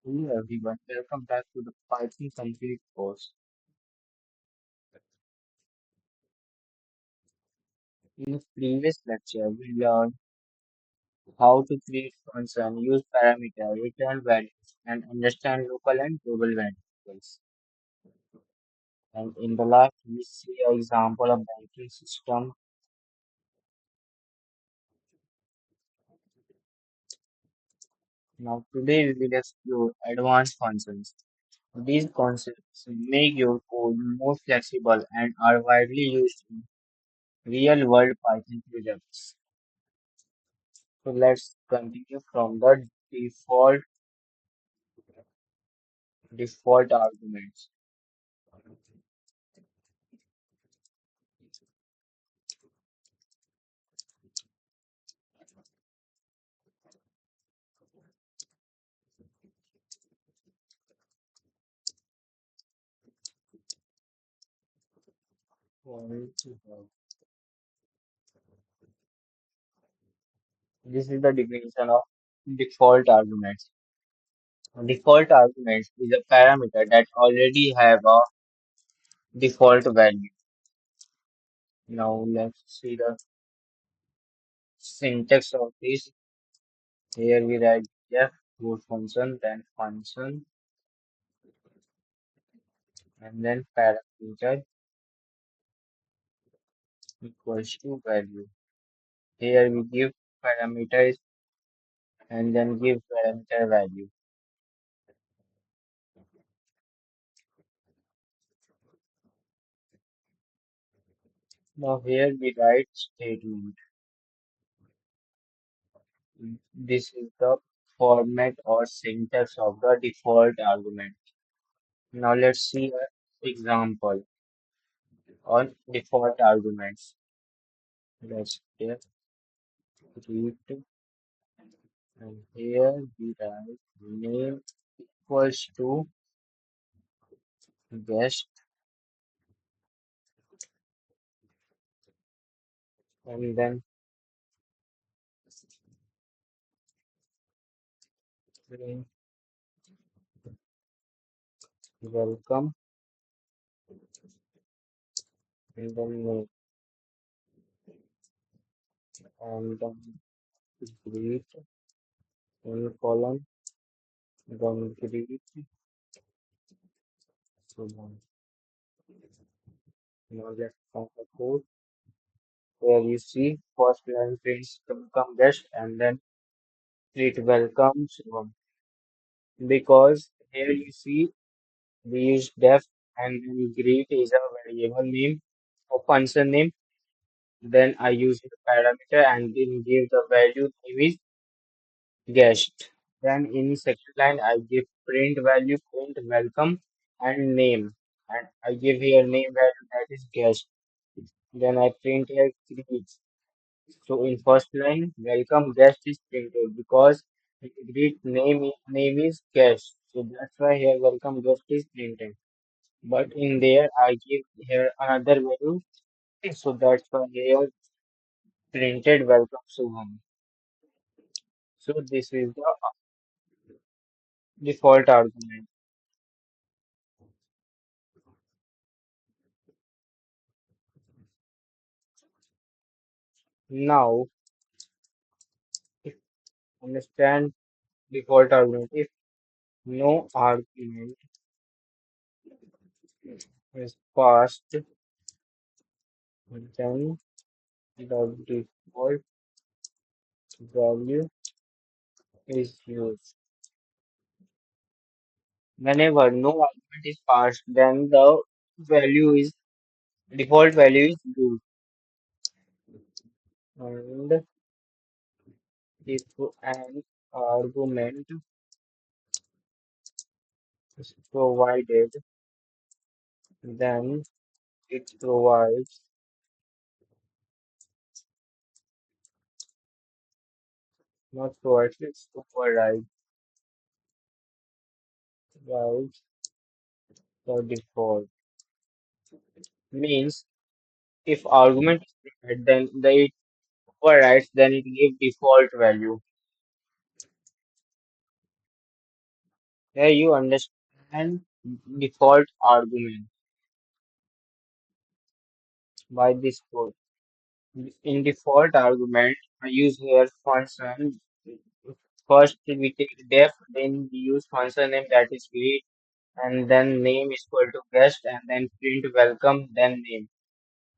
Hello everyone, welcome back to the Python Complete course. In the previous lecture, we learned how to create function, use parameter, return values, and understand local and global variables. And in the last, we see an example of banking system. Now today we will explore advanced functions. These concepts make your code more flexible and are widely used in real-world Python projects. So let's continue from the default arguments. This is the definition of default arguments. Default arguments is a parameter that already have a default value. Now let's see the syntax of this. Here we write def root function, then function, and then parameter equals to value. Here we give parameters and then give parameter value. Now here we write statement. This is the format or syntax of the default argument. Now let's see an example on default arguments. Let's get read and here we write name equals to guest and then print welcome and then name and then greet in column then greet so on. Now let's count the code where you see first line prints welcome guest and then greet welcome so on. Because here you see we use def and then greet is a variable name or function name. Then I use the parameter and then give the value name is guest. Then in second line I give print value, print welcome and name. And I give here name value that is guest. Then I print here greet. So in first line welcome guest is printed because greet name is guest. So that's why here welcome guest is printed. But in there I give here another value. So that's why here printed welcome Shubham. So this is the default argument. Now, if understand default argument, if no argument is passed, then the default value is used. Whenever no argument is passed, then the value is default value is used. And if an argument is provided, then it provides not provides it's override right the default. Means if argument is provided, then it overrides, then it gives default value. Here you understand default argument by this code. In default argument, I use here function. First we take def, then we use function name that is greet, and then name is equal to guest, and then print welcome, then name.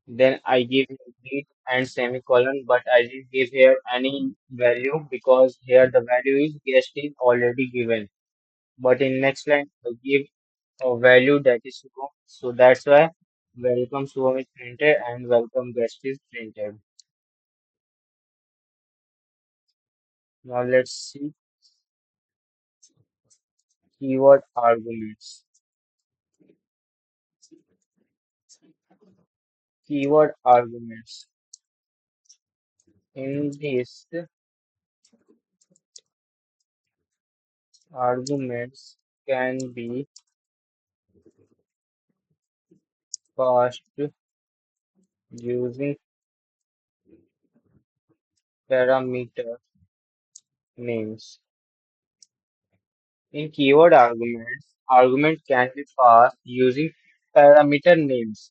Then I give greet and semicolon, but I didn't give here any value because here the value is guest is already given. But in next line I give a value that is Shubham. So that's why welcome Shubham is printed and welcome guest is printed. Now let's see keyword arguments. Keyword arguments. In this, arguments can be passed using parameter names. In keyword arguments, argument can be passed using parameter names.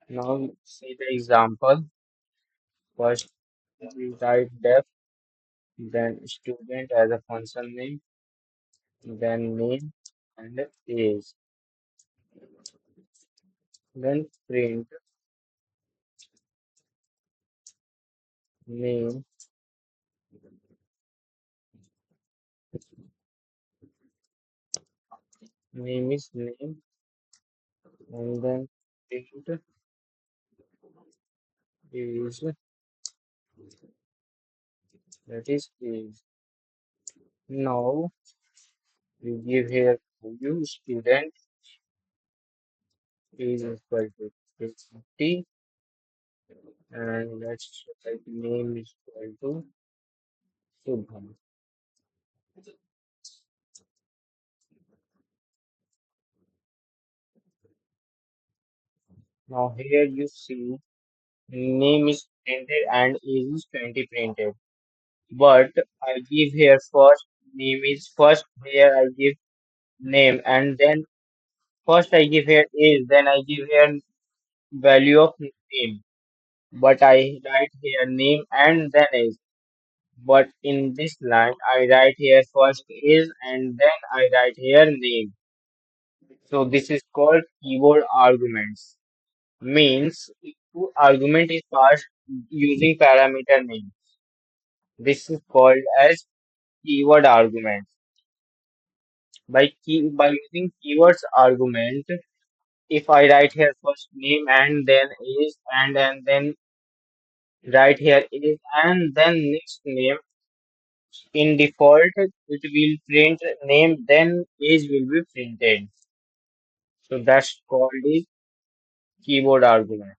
Now see the example. First we write def, then student as a function name, then name and age, then print name, name is name, and then print age, that is age. Now we give here value student is equal to 50 and let's type name is equal to Subham. Now here you see name is printed and age is 20 printed. But I give here first name is first here I give name and then first I give here age then I give here value of name. But I write here name and then age. But in this line, I write here first is and then I write here name. So this is called keyword arguments. Means if argument is passed using parameter name. This is called as keyword argument. By using keywords argument, if I write here first name and then is and then write here is and then next name. In default, it will print name, then age will be printed. So that's called is keyboard argument.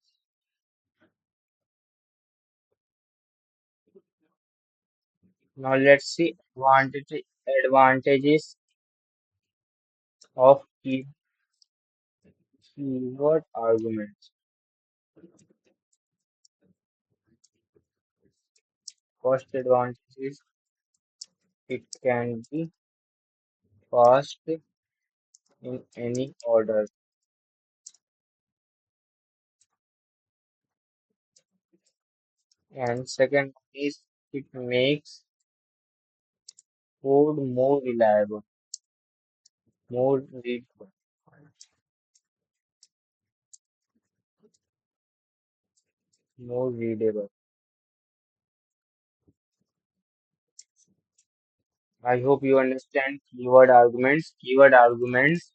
Now let's see advantages of keyword arguments. First advantage is it can be passed in any order. And second is it makes code more reliable, more readable, more readable. I hope you understand keyword arguments. Keyword arguments.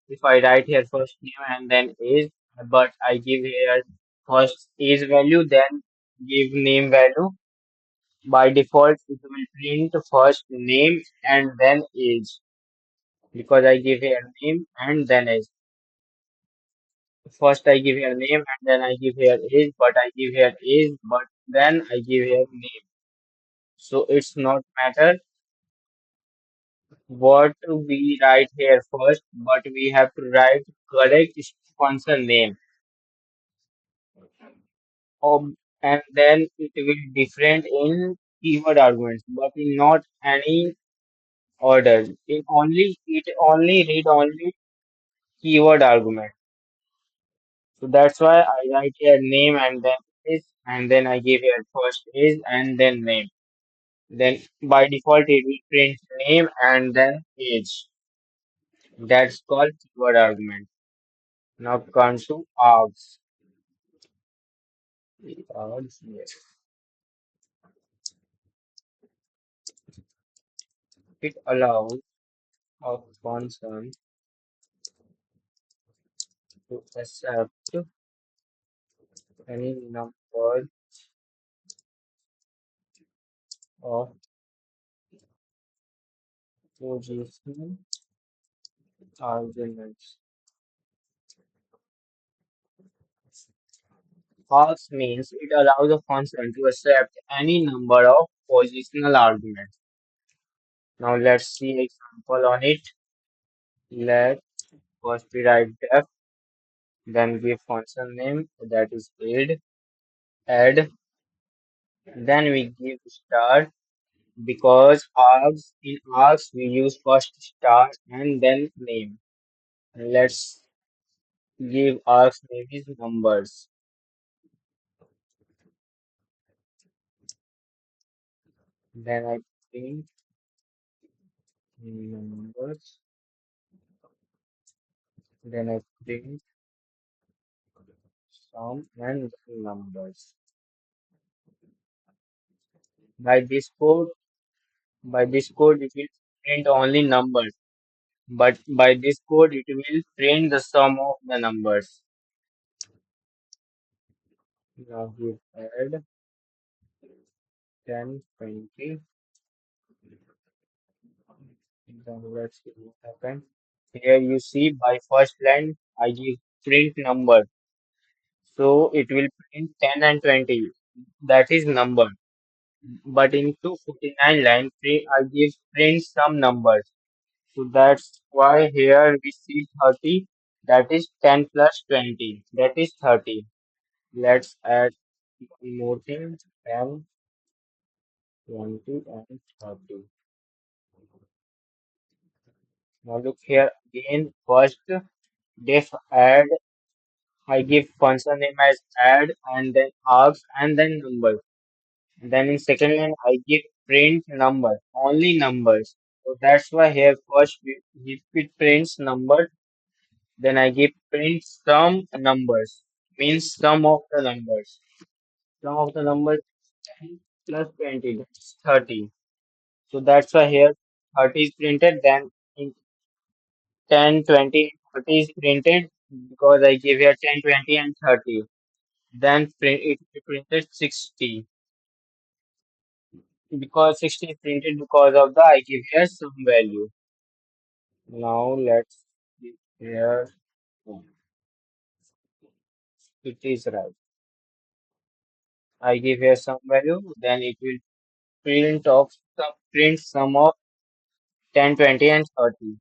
If I write here first name and then age, but I give here first age value, then give name value. By default, it will print first name and then age because I give here name and then age. First I give here name and then I give here age, but I give here age, but then I give here name. So it's not matter what we write here first, but we have to write correct function name. And then it will different in keyword arguments, but in not any order. It only read only keyword argument. So that's why I write here name and then is, and then I give here first is and then name. Then by default it will print name and then age. That's called keyword argument. Now come to args. Args, yes. It allows a function to accept any number of positional arguments. Args means it allows a function to accept any number of positional arguments. Now let's see example on it. Let first we write def, then give function name that is add, then we give star because args in args we use first star and then name. Let's give args name is numbers. Then I print numbers. Then I print sum and then numbers. By this code, by this code it will print only numbers. But by this code it will print the sum of the numbers. Now we add 10, 20. Then let's see what happens. Here you see by first line I give print number. So it will print 10 and 20. That is number. But in 249 line I give print some numbers. So that's why here we see 30. That is 10 plus 20. That is 30. Let's add one more thing. 10, 20 and 30. Now look here again. First def add. I give function name as add and then args and then number. Then in second line I give print number, only numbers. So that's why here first if it prints number, then I give print some numbers, means sum of the numbers. Sum of the numbers 10 plus 20, that's 30. So that's why here 30 is printed, then in 10, 20, 30 is printed because I give here 10, 20 and 30. Then it printed 60 because 60 is printed because of the I give here some value. Now let's see here. It is right. I give here some value, then it will print sum of 10, 20 and 30.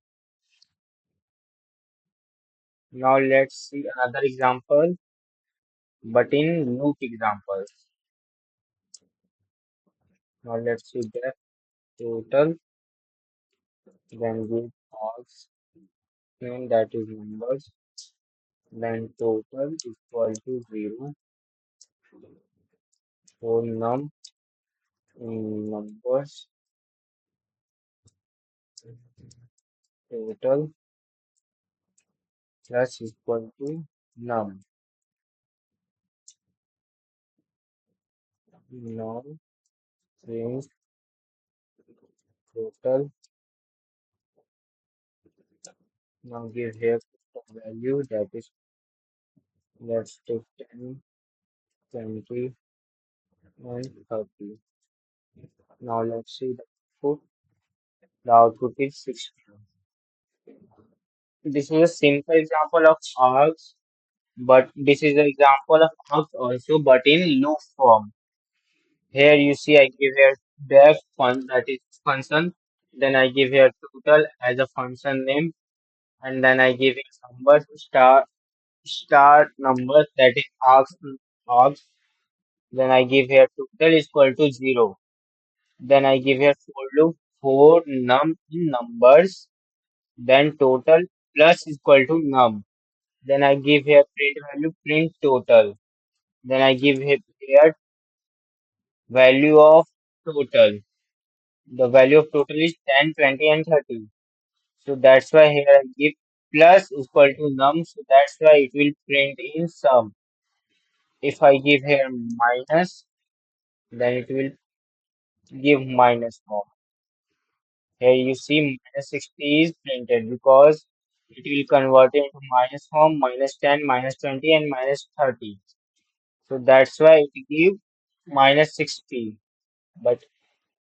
Now let's see another example, but in loop examples. Now let's see the total, then give args, then that is numbers, then total equal to 0 for numbers, total plus equal to num. Now change total. Now give here the value that is, let's take 10, 20 and 30. Now let's see the output. The output is 60. This is a simple example of args, but this is an example of args also, but in loop form. Here you see I give here def fun that is function, then I give here total as a function name, and then I give it number star number that is args. Then I give here total is equal to 0. Then I give here for loop. 4 num in numbers, then total plus is equal to num. Then I give here print value, print total. Then I give here value of total. The value of total is 10, 20, and 30. So that's why here I give plus is equal to num. So that's why it will print in sum. If I give here minus, then it will give minus form. Here you see minus 60 is printed because it will convert into minus form, minus 10, minus 20, and minus 30. So that's why it gives minus 60. But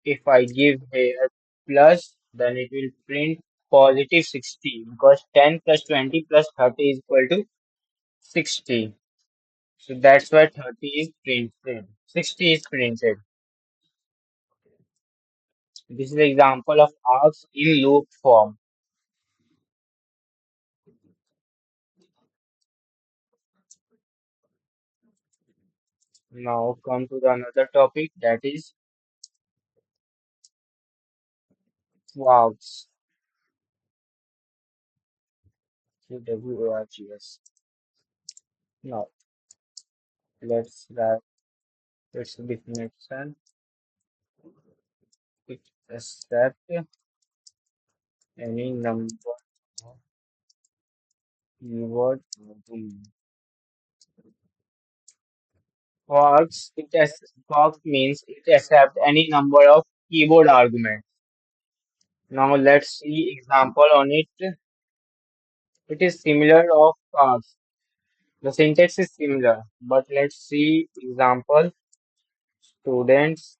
if I give here plus, then it will print positive 60 because 10 plus 20 plus 30 is equal to 60. So that's why 30 is printed. 60 is printed. This is the example of args in loop form. Now come to the another topic, that is kwargs. Kwargs. Now let's write its definition. It accept any number of keyword argument. Kwargs means it accepts any number of keyboard arguments. Now let's see example on it. It is similar of cars. The syntax is similar, but let's see example. Students,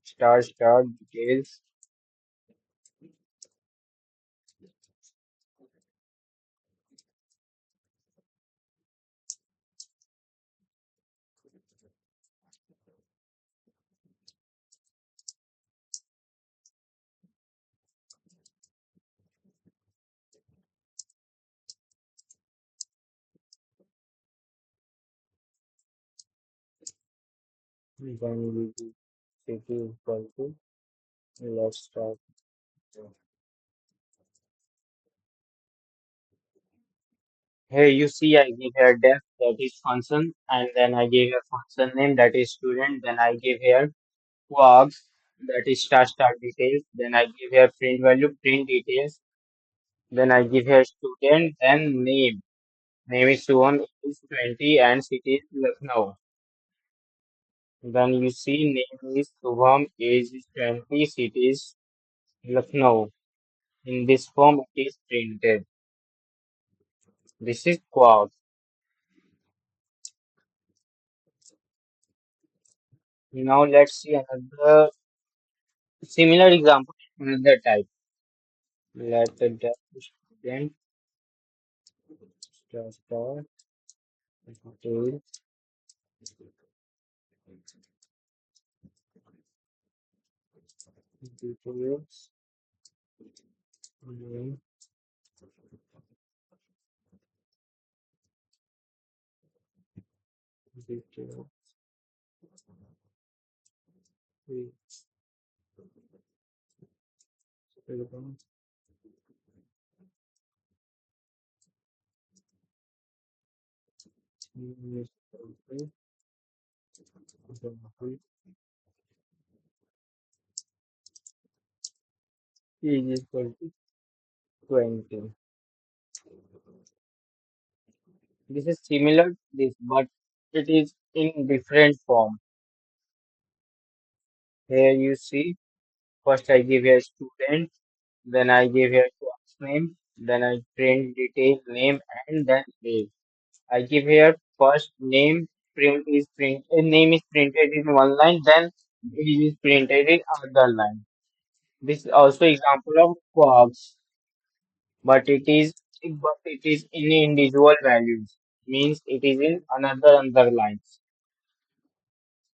star star details. Then we do city equal to, let's start. Here you see I give here def, that is function, and then I give a function name, that is student. Then I give here kwargs, that is star star details. Then I give here print value, print details. Then I give here student, then name. Name is Suhan, is 20, and city is Lucknow. Then you see name is Subham, age is 20, city is Lucknow. In this form it is printed. This is Quad. Now let's see another similar example, another type. Let the student star detail details name details student name is equal to 20. This is similar to this, but it is in different form. Here you see, first I give here student, then I give here class name, then I print detail name and then age. I give here first name, name is printed in one line, then age is printed in another line. This is also example of quarks, but it is in individual values, means it is in another lines.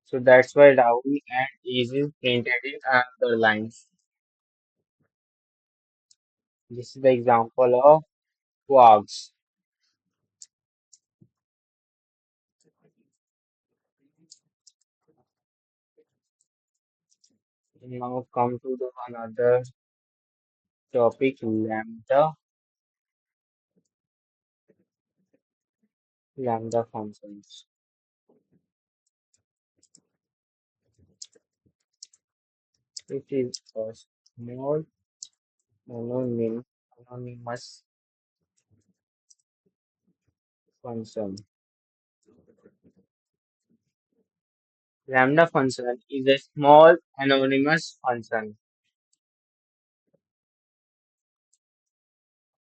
So that's why Rahul and age is printed in another lines. This is the example of quarks. Now come to the another topic, lambda functions. It is a small anonymous function. Lambda function is a small anonymous function.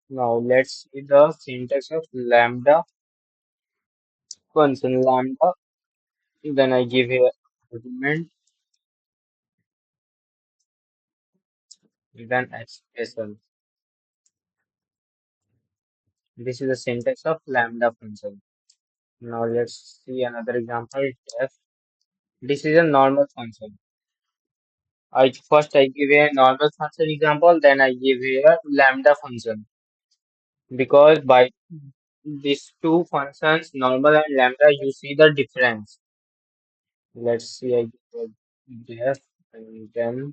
Now let's see the syntax of lambda function. Lambda, then I give here argument, then expression. This is the syntax of lambda function. Now let's see another example. Def. This is a normal function. I give a normal function example, then I give here lambda function. Because by these two functions, normal and lambda, you see the difference. Let's see, I give a def and then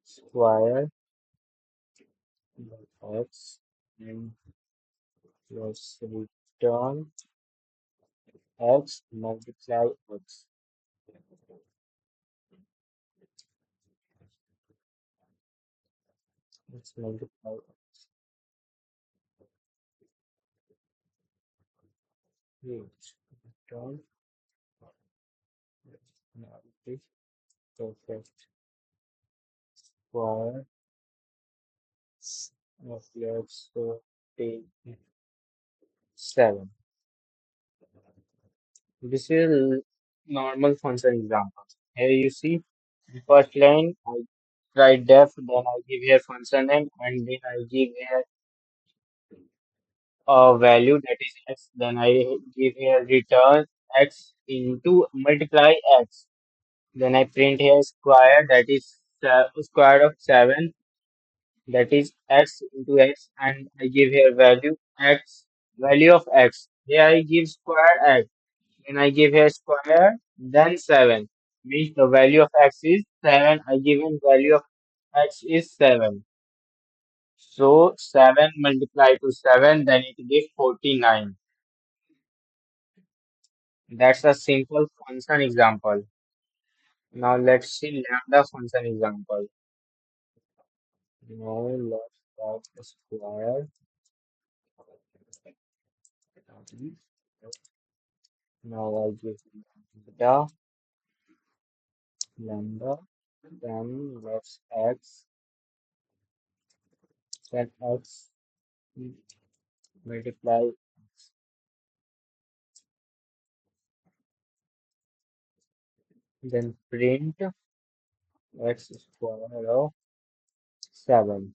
square x and let's return x multiply x. Let's multiply x. Return now this perfect square of let's take 7. This is normal function example. Here you see the first line I write def, then I give here function name, and then I give here a value that is x, then I give here return x into multiply x. Then I print here square that is square of 7 that is x into x, and I give here value x, value of x. Here I give square x. When I give here square, then 7. Means the value of x is 7. I given value of x is 7. So 7 multiplied to 7, then it gives 49. That's a simple function example. Now let's see lambda function example. Now let's write the square. Now I give lambda, then let's x, then x multiply, then print x square of 7.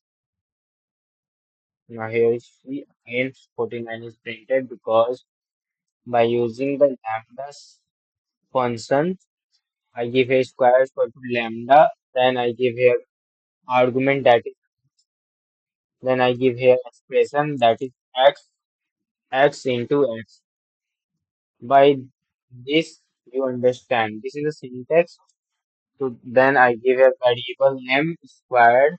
Now here is the again 49 is printed because by using the lambda function, I give a square equal to lambda, then I give here argument that is, then I give here expression that is x into x. By this you understand. This is a syntax. So then I give a variable name squared.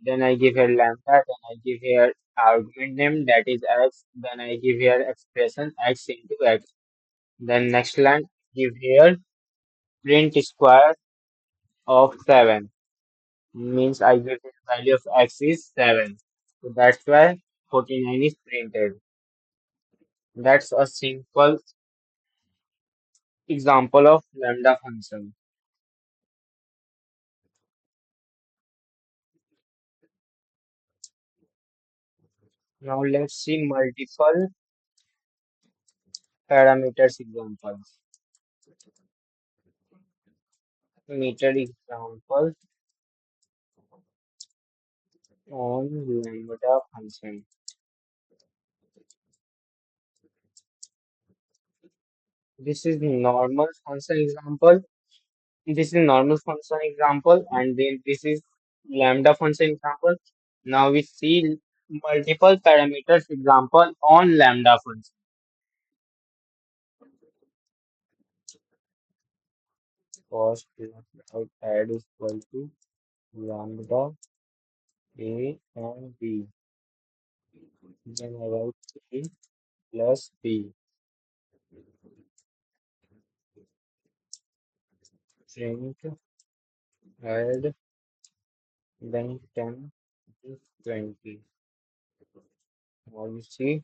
Then I give here lambda, then I give here argument name that is x, then I give here expression x into x. Then next line give here print square of 7 means I give the value of x is 7. So that's why 49 is printed. That's a simple example of lambda function. Now let's see multiple parameters examples. Meter example on lambda function. This is normal function example. This is normal function example, and then this is lambda function example. Now we see multiple parameters example on lambda function. First without add is equal to lambda A and B. Then I write A plus B. Print add then 10 is 20. Now you see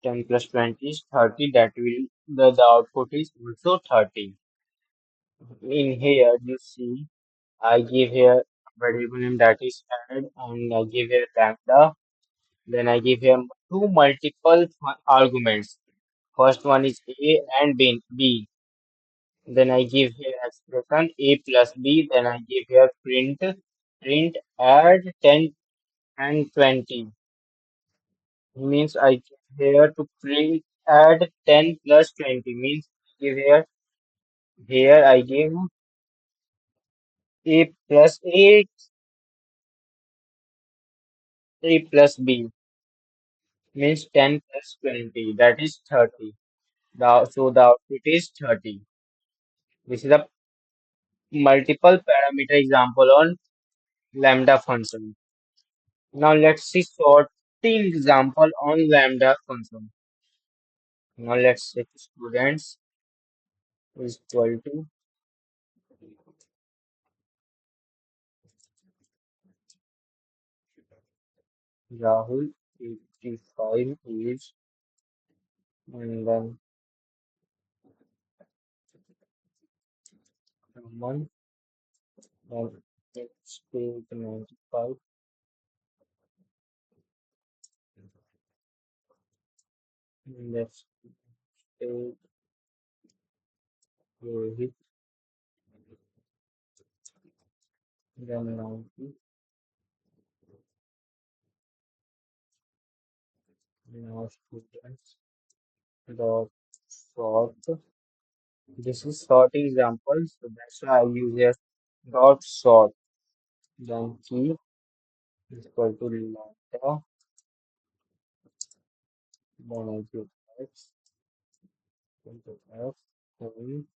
10 plus 20 is 30. That will the output is also 30. In here you see I give here variable name that is add and I give here lambda. Then I give here two multiple arguments. First one is A and B. Then I give here expression A plus B. Then I give here print add 10 and 20. Means I give here to print add 10 plus 20. Means give here I give A plus A plus B. Means 10 plus 20. That is 30. So the output is 30. This is a multiple parameter example on lambda function. Now let's see sorting example on lambda function. Now let's say students is equal to Rahul 85 is and then someone then let's take 95 let's take Rohit then 90 now students dot sort. This is sorting example, so that's why I use a dot sort. Then key is equal to lambda, then I give x equal to f, then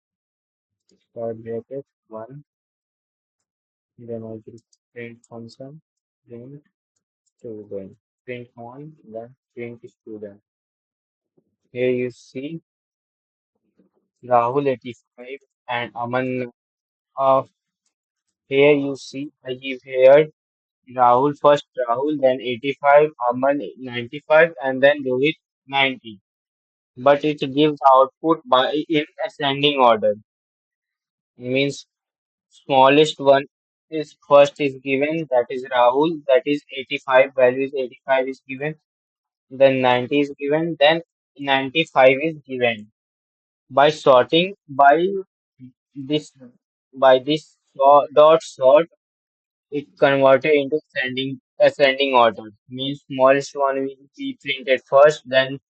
square bracket 1, then I give print function, print student, print 1, then print student. Here you see Rahul 85 and Aman. Here you see I give here Rahul first Rahul, then 85, Aman 95, and then Rohit 90. But it gives output by in ascending order. Means smallest one is first is given, that is Rahul, that is 85, value is 85 is given, then 90 is given, then 95 is given. By sorting this dot sort, it converted into ascending order. Means smallest one will be printed first, then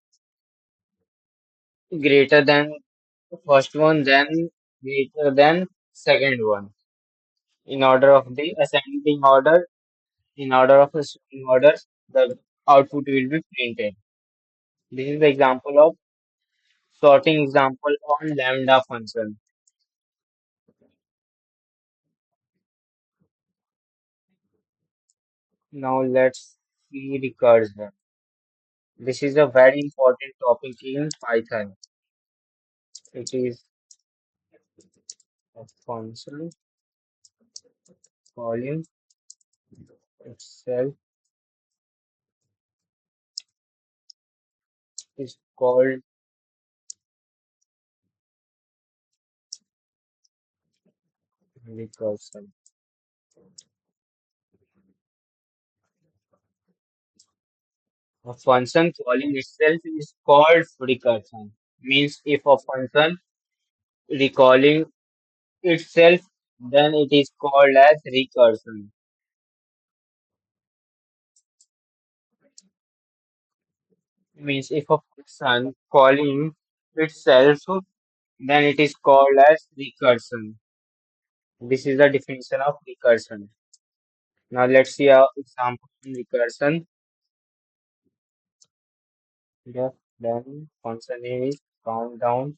greater than first one, then greater than second one. In order of the ascending order, in order of ascending order, the output will be printed. This is the example of sorting example on lambda function. Now let's see recursion. This is a very important topic in Python. It is a function calling itself is called recursion. A function calling itself is called recursion. Means if a function recalling itself, then it is called as recursion. Means if a function calling itself, then it is called as recursion. This is the definition of recursion. Now let's see a example in recursion. Yeah, then function name is countdown.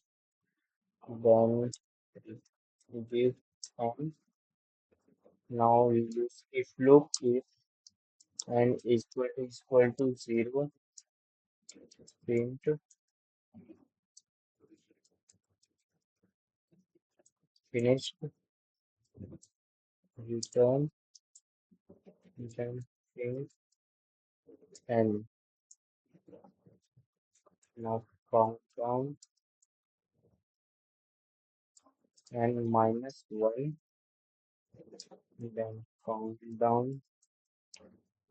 Then give n. Now we use if loop if n equal to 0, print finished, return, then print n. Now count down n minus 1, then count down.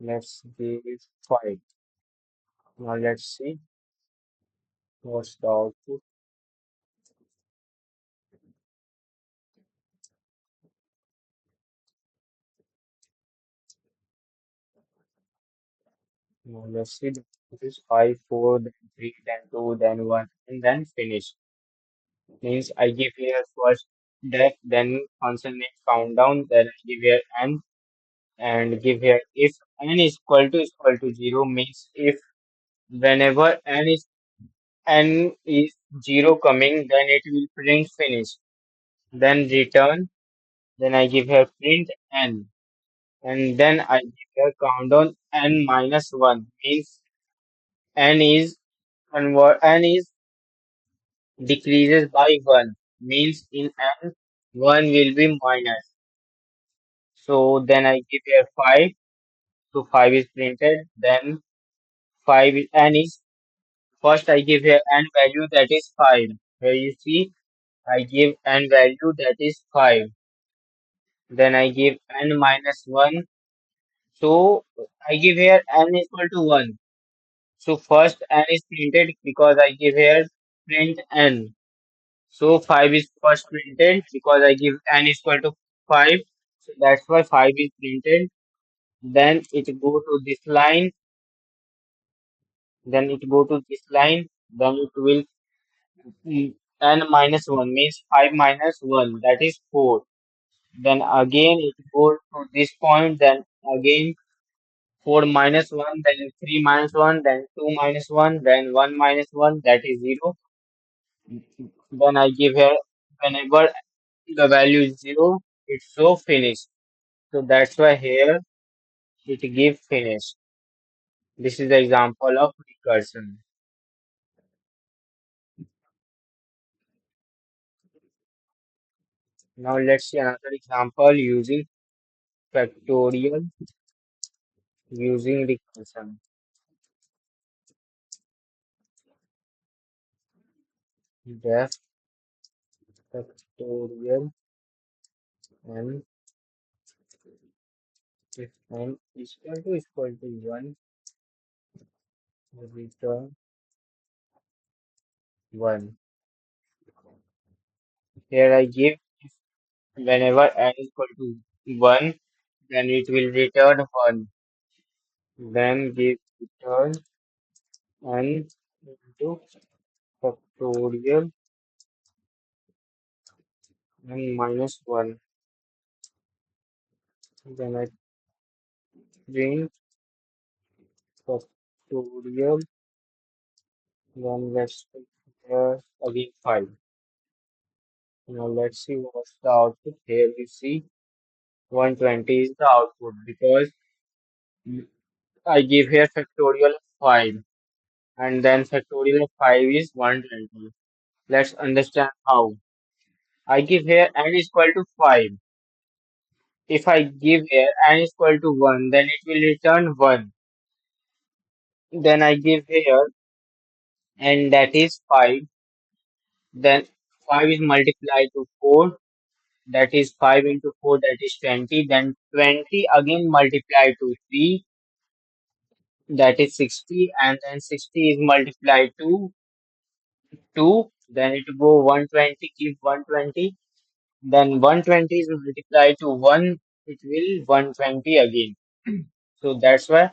Let's give it 5. Now let's see what's the output. Now let's see the output is 5, 4, then 3, then 2, then 1, and then finish. Means I give here first def, then function name countdown, then I give here n, and give here if n is equal to 0 means if whenever n is 0 coming, then it will print finish. Then return, then I give here print n, and then I give here countdown n minus 1 means n is n is decreases by 1 means in n 1 will be minus. So then I give here 5. So 5 is printed. Then 5 is n is first I give here n value that is 5. Here you see I give n value that is 5. Then I give n minus 1. So I give here n equal to 1. So first n is printed because I give here print n. So 5 is first printed because I give n is equal to 5. So that's why 5 is printed. Then it go to this line. Then it go to this line. Then it will n minus 1 means 5 minus 1 that is 4. Then again it goes to this point. Then again 4 minus 1. Then 3 minus 1. Then 2 minus 1. Then 1 minus 1 that is 0. Then I give here whenever the value is 0 it's so finished. So that's why here it give finish. This is the example of recursion. Now let's see another example factorial using recursion. Def factorial and if n is equal to 1, return 1. Here I give whenever n is equal to 1, then it will return 1. Then give return n into factorial n minus 1. Then I print factorial. Then let's put here again 5. Now let's see what's the output. Here we see 120 is the output because I give here factorial of 5 and then factorial of 5 is 120. Let's understand how. I give here n is equal to 5. If I give here n is equal to 1, then it will return 1. Then I give here n that is 5. Then 5 is multiplied to 4. That is 5 into 4 that is 20. Then 20 again multiplied to 3 that is 60, and then 60 is multiplied to 2, then it go 120, give 120, then 120 is multiplied to 1, it will 120 again. So that's why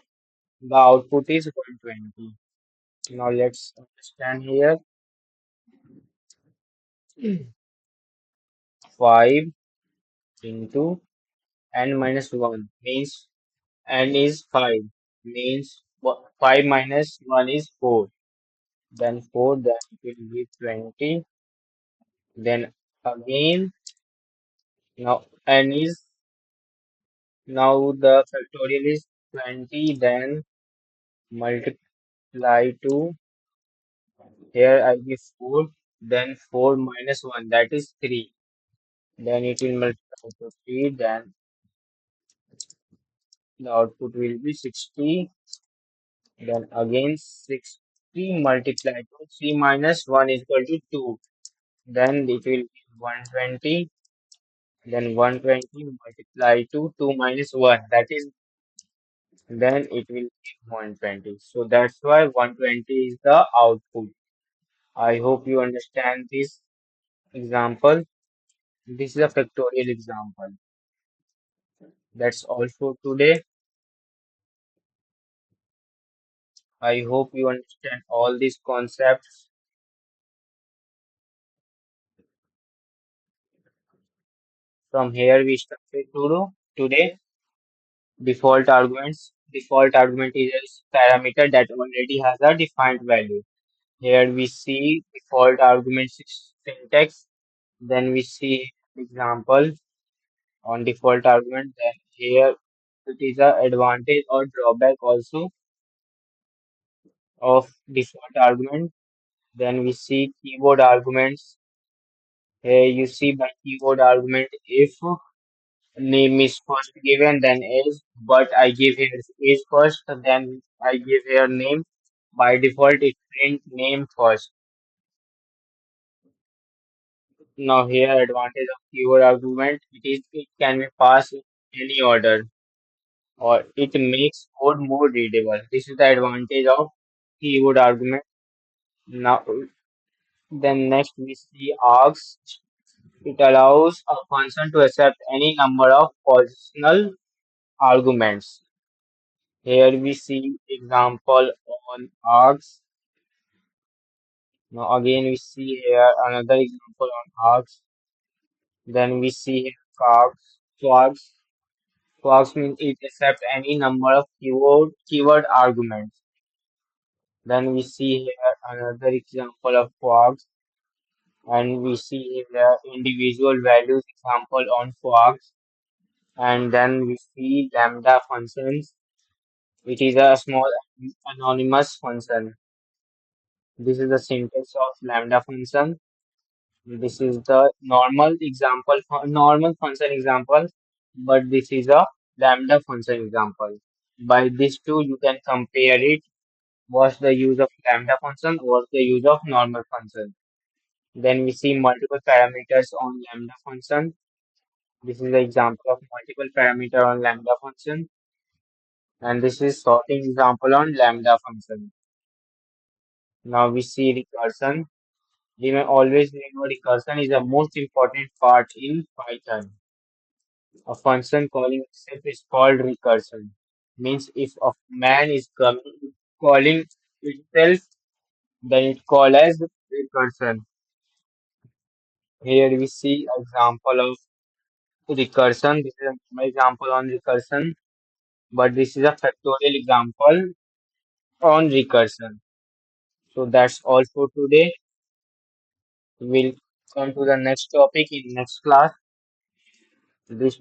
the output is 120. Now let's understand here. 5 into n minus 1 means n is 5 means 5 minus 1 is 4. Then 4 that will give 20. Then again Now n is now the factorial is 20, then multiply to here I give 4, then 4 minus 1, that is 3. Then it will multiply to 3, then the output will be 60. Then again 60 multiplied to 3 minus 1 is equal to 2. Then it will be 120. Then 120 multiplied to 2 minus 1. That is, then it will be 120. So that's why 120 is the output. I hope you understand this example. This is a factorial example. That's all for today. I hope you understand all these concepts. From here we started to do today. Default arguments. Default argument is a parameter that already has a defined value. Here we see default argument syntax. Then we see example on default argument. Then here it is a advantage or drawback also of default argument. Then we see keyboard arguments. Here you see by keyboard argument if name is first given then is, but I give here is first, then I give here name. By default it print name first. Now here advantage of keyword argument, it can be passed in any order or it makes code more readable. This is the advantage of keyword argument. Now then next we see args. It allows a function to accept any number of positional arguments. Here we see example on args. Now again we see here another example on args. Then we see here kwargs. Kwargs means it accepts any number of keyword arguments. Then we see here another example of kwargs, and we see here individual values example on kwargs. And then we see lambda functions. It is a small anonymous function. This is the syntax of lambda function. This is the normal function example, but this is a lambda function example. By these two, you can compare it. What's the use of lambda function? What's the use of normal function? Then we see multiple parameters on lambda function. This is the example of multiple parameter on lambda function, and this is sorting example on lambda function. Now we see recursion. We may always remember recursion is the most important part in Python. A function calling itself is called recursion. Means if a man is calling itself, then it called as recursion. Here we see example of recursion. This is an example on recursion, but this is a factorial example on recursion. So that's all for today. We'll come to the next topic in next class. This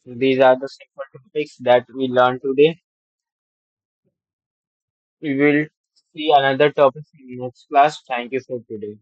These are the simple topics that we learned today. We will see another topic in next class. Thank you for today.